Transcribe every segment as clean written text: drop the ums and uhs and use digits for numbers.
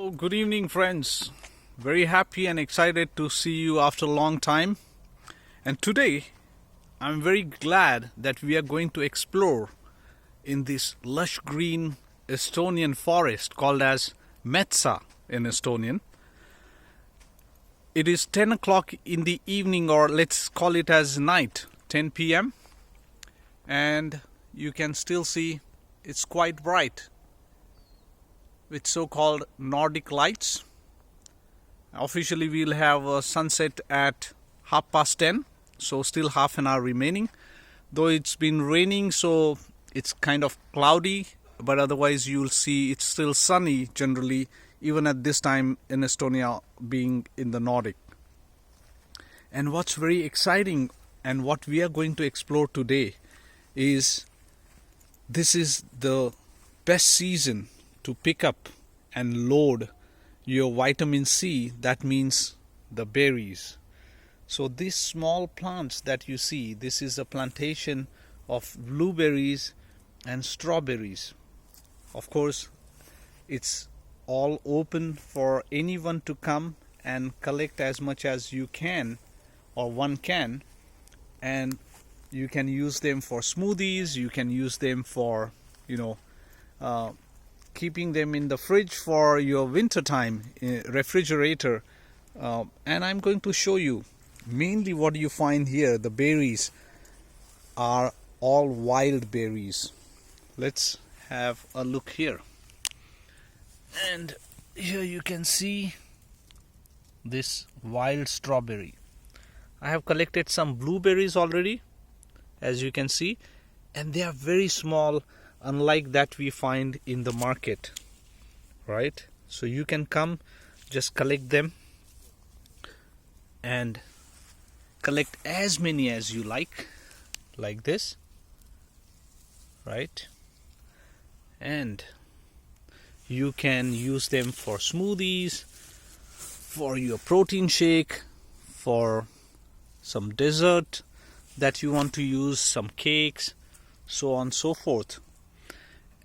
So, good evening, friends. Very happy and excited to see you after a long time. And today, I'm very glad that we are going to explore in this lush green Estonian forest called as Metsa in Estonian. It is 10 o'clock in the evening, or let's call it as night, 10 p.m. And you can still see it's quite bright with so-called Nordic lights. Officially, we'll have a sunset at 10:30, so still half an hour remaining. Though it's been raining, so it's kind of cloudy, but otherwise you'll see it's still sunny generally, even at this time in Estonia, being in the Nordic. And what's very exciting and what we are going to explore today is this is the best season to pick up and load your vitamin C. That means the berries. So these small plants that you see, this is a plantation of blueberries and strawberries. Of course, it's all open for anyone to come and collect as much as you can, or one can, and you can use them for smoothies. You can use them for keeping them in the fridge for your winter time refrigerator. And I'm going to show you mainly what you find here. The berries are all wild berries. Let's have a look here. And here you can see this wild strawberry. I have collected some blueberries already, as you can see, and they are very small, unlike that we find in the market, right? So you can come, just collect them and collect as many as you like this, right? And you can use them for smoothies, for your protein shake, for some dessert that you want to use, some cakes, so on and so forth.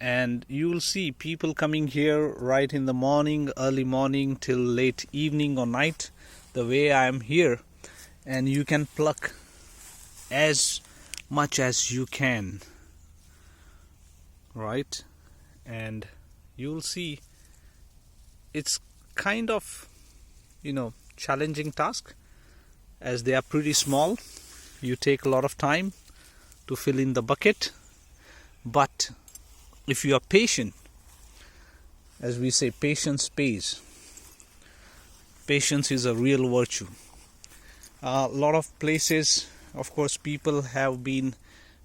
And you will see people coming here right in the morning, early morning till late evening or night, the way I am here, and you can pluck as much as you can, right? And you will see it's kind of challenging task, as they are pretty small. You take a lot of time to fill in the bucket, but if you are patient, as we say, patience pays. Patience is a real virtue. A lot of places, of course, people have been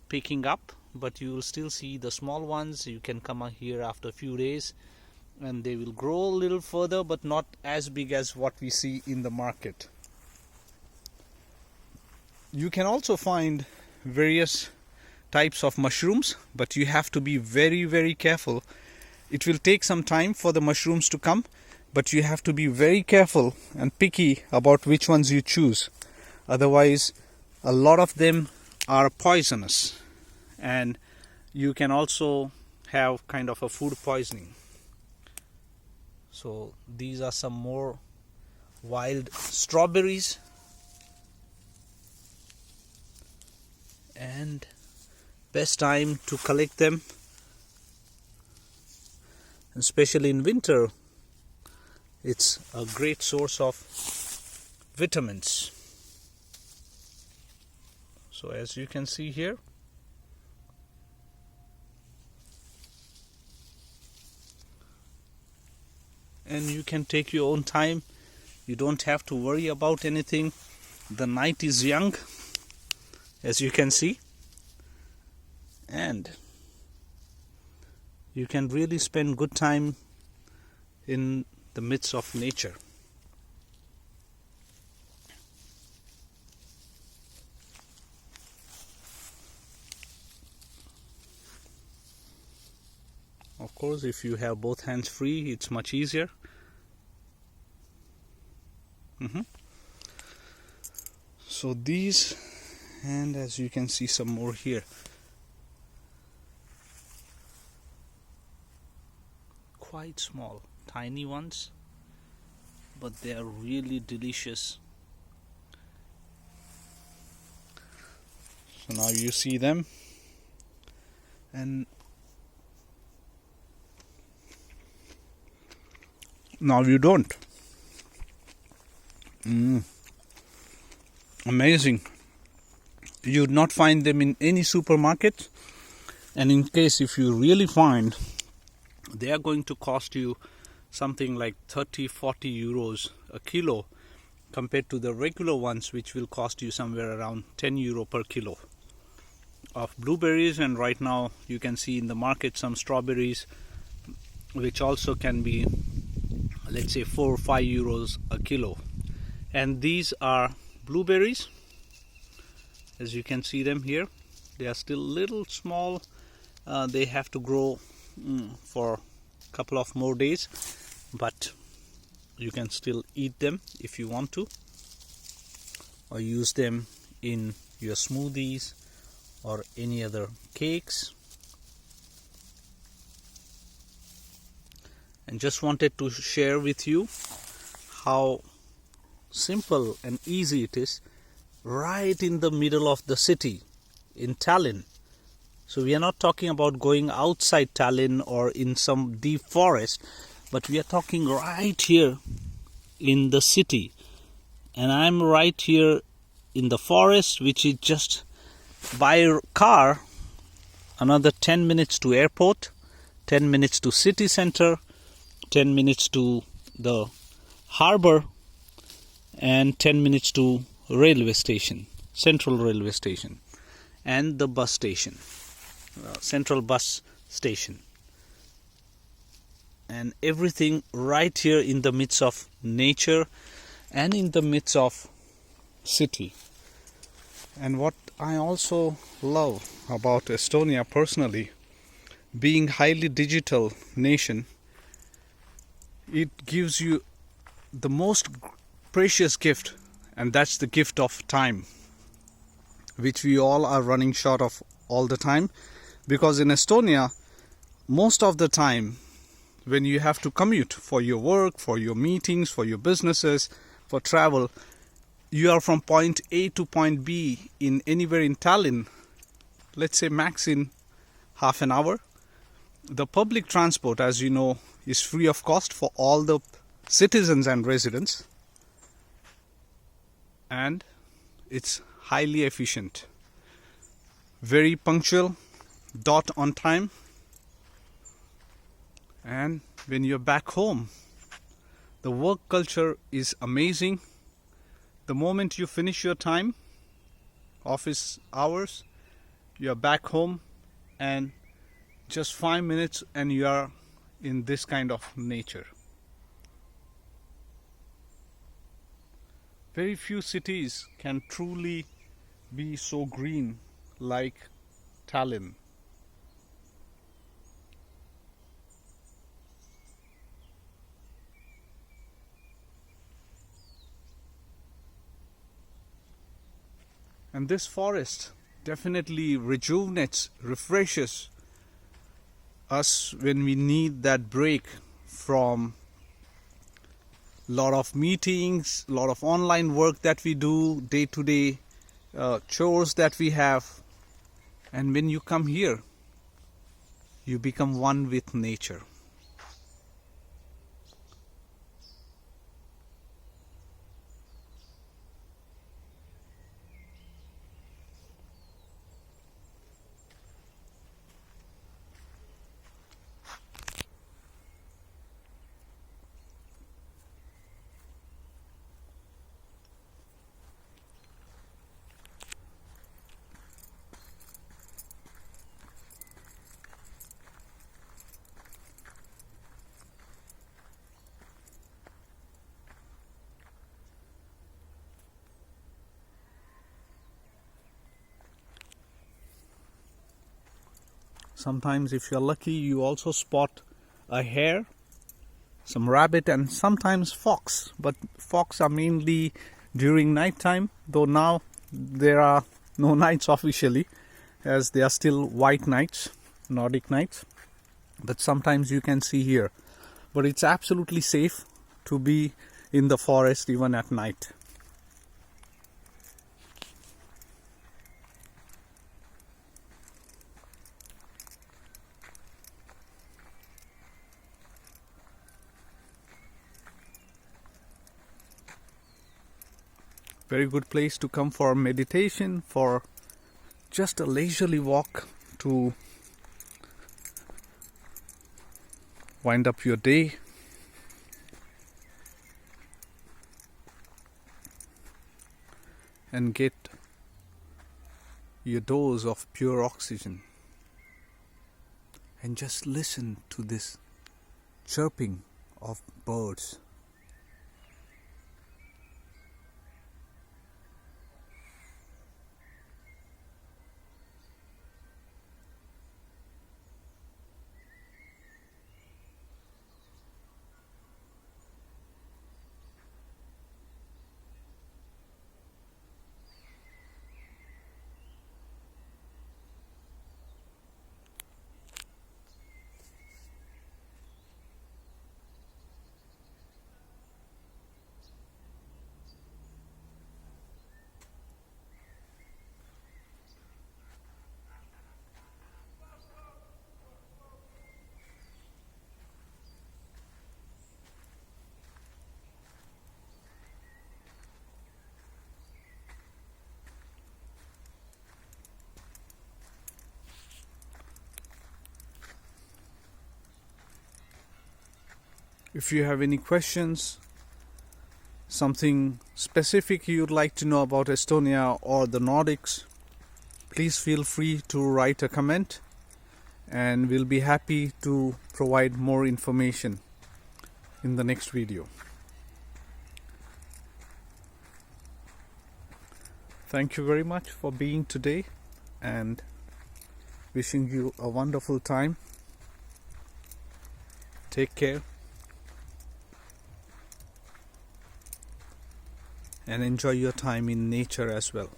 picking up, but you will still see the small ones. You can come here after a few days and they will grow a little further, but not as big as what we see in the market. You can also find various types of mushrooms, but you have to be very, very careful. It will take some time for the mushrooms to come, but you have to be very careful and picky about which ones you choose. Otherwise, a lot of them are poisonous, and you can also have kind of a food poisoning. So these are some more wild strawberries, and best time to collect them, especially in winter. It's a great source of vitamins. So as you can see here, and you can take your own time. You don't have to worry about anything. The night is young, as you can see, and you can really spend good time in the midst of nature. Of course, if you have both hands free, it's much easier. So these, and as you can see some more here. Quite small, tiny ones, but they are really delicious. So now you see them, and now you don't. Amazing. You would not find them in any supermarket, and in case if you really find, they are going to cost you something like 30-40 euros a kilo, compared to the regular ones, which will cost you somewhere around 10 euro per kilo of blueberries. And right now you can see in the market some strawberries, which also can be, let's say, 4 or 5 euros a kilo. And these are blueberries, as you can see them here. They are still little small. They have to grow for a couple of more days, but you can still eat them if you want to, or use them in your smoothies or any other cakes. And just wanted to share with you how simple and easy it is, right in the middle of the city in Tallinn. So we are not talking about going outside Tallinn or in some deep forest, but we are talking right here in the city. And I'm right here in the forest, which is just by car another 10 minutes to airport, 10 minutes to city center, 10 minutes to the harbor, and 10 minutes to railway station, central railway station, and the bus station, central bus station. And everything right here in the midst of nature and in the midst of city. And what I also love about Estonia personally, being highly digital nation, it gives you the most precious gift, and that's the gift of time, which we all are running short of all the time. Because in Estonia, most of the time, when you have to commute for your work, for your meetings, for your businesses, for travel, you are from point A to point B in anywhere in Tallinn, let's say max in half an hour. The public transport, as you know, is free of cost for all the citizens and residents, and it's highly efficient, very punctual, dot on time. And when you're back home, the work culture is amazing. The moment you finish your time, office hours, you're back home, and just 5 minutes and you are in this kind of nature. Very few cities can truly be so green like Tallinn. And this forest definitely rejuvenates, refreshes us when we need that break from lot of meetings, lot of online work that we do, day-to-day chores that we have. And when you come here, you become one with nature. Sometimes if you're lucky, you also spot a hare, some rabbit, and sometimes fox. But fox are mainly during night time, though now there are no nights officially, as they are still white nights, Nordic nights. But sometimes you can see here. But it's absolutely safe to be in the forest even at night. Very good place to come for meditation, for just a leisurely walk to wind up your day. And get your dose of pure oxygen. And just listen to this chirping of birds. If you have any questions, something specific you'd like to know about Estonia or the Nordics, please feel free to write a comment and we'll be happy to provide more information in the next video. Thank you very much for being today and wishing you a wonderful time. Take care. And enjoy your time in nature as well.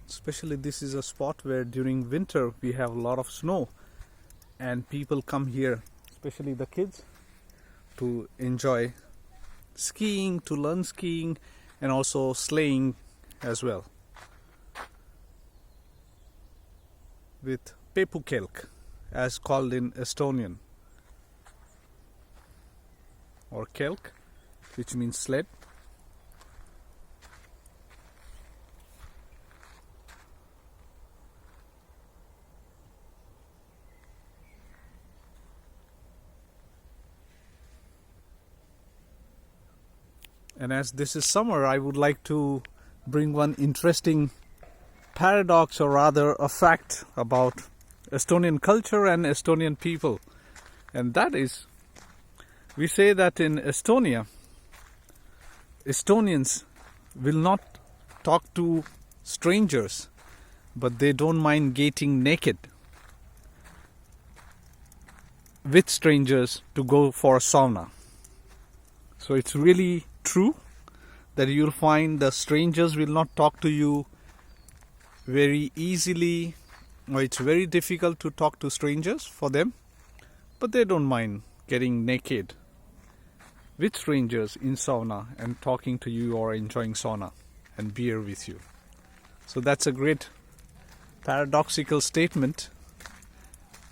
Especially this is a spot where during winter we have a lot of snow and people come here, especially the kids, to enjoy skiing, to learn skiing and also sleighing as well. With pepukelk, as called in Estonian. Or kelk, which means sled. And as this is summer, I would like to bring one interesting paradox, or rather a fact about Estonian culture and Estonian people. And that is, we say that in Estonia, Estonians will not talk to strangers, but they don't mind getting naked with strangers to go for a sauna. So it's really true that you'll find the strangers will not talk to you very easily, or it's very difficult to talk to strangers for them, but they don't mind getting naked with strangers in sauna and talking to you or enjoying sauna and beer with you. So that's a great paradoxical statement,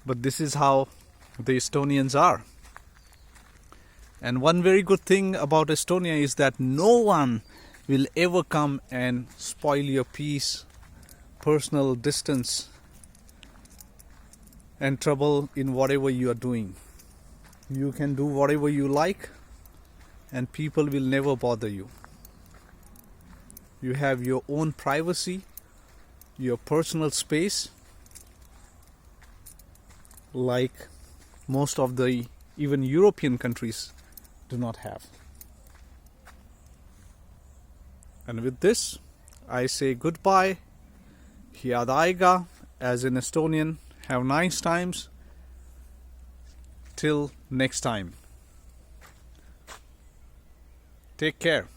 but this is how the Estonians are. And one very good thing about Estonia is that no one will ever come and spoil your peace, personal distance and trouble in whatever you are doing. You can do whatever you like and people will never bother you. You have your own privacy, your personal space, like most of the even European countries do not have. And with this, I say goodbye. Head aega, as in Estonian. Have nice times. Till next time. Take care.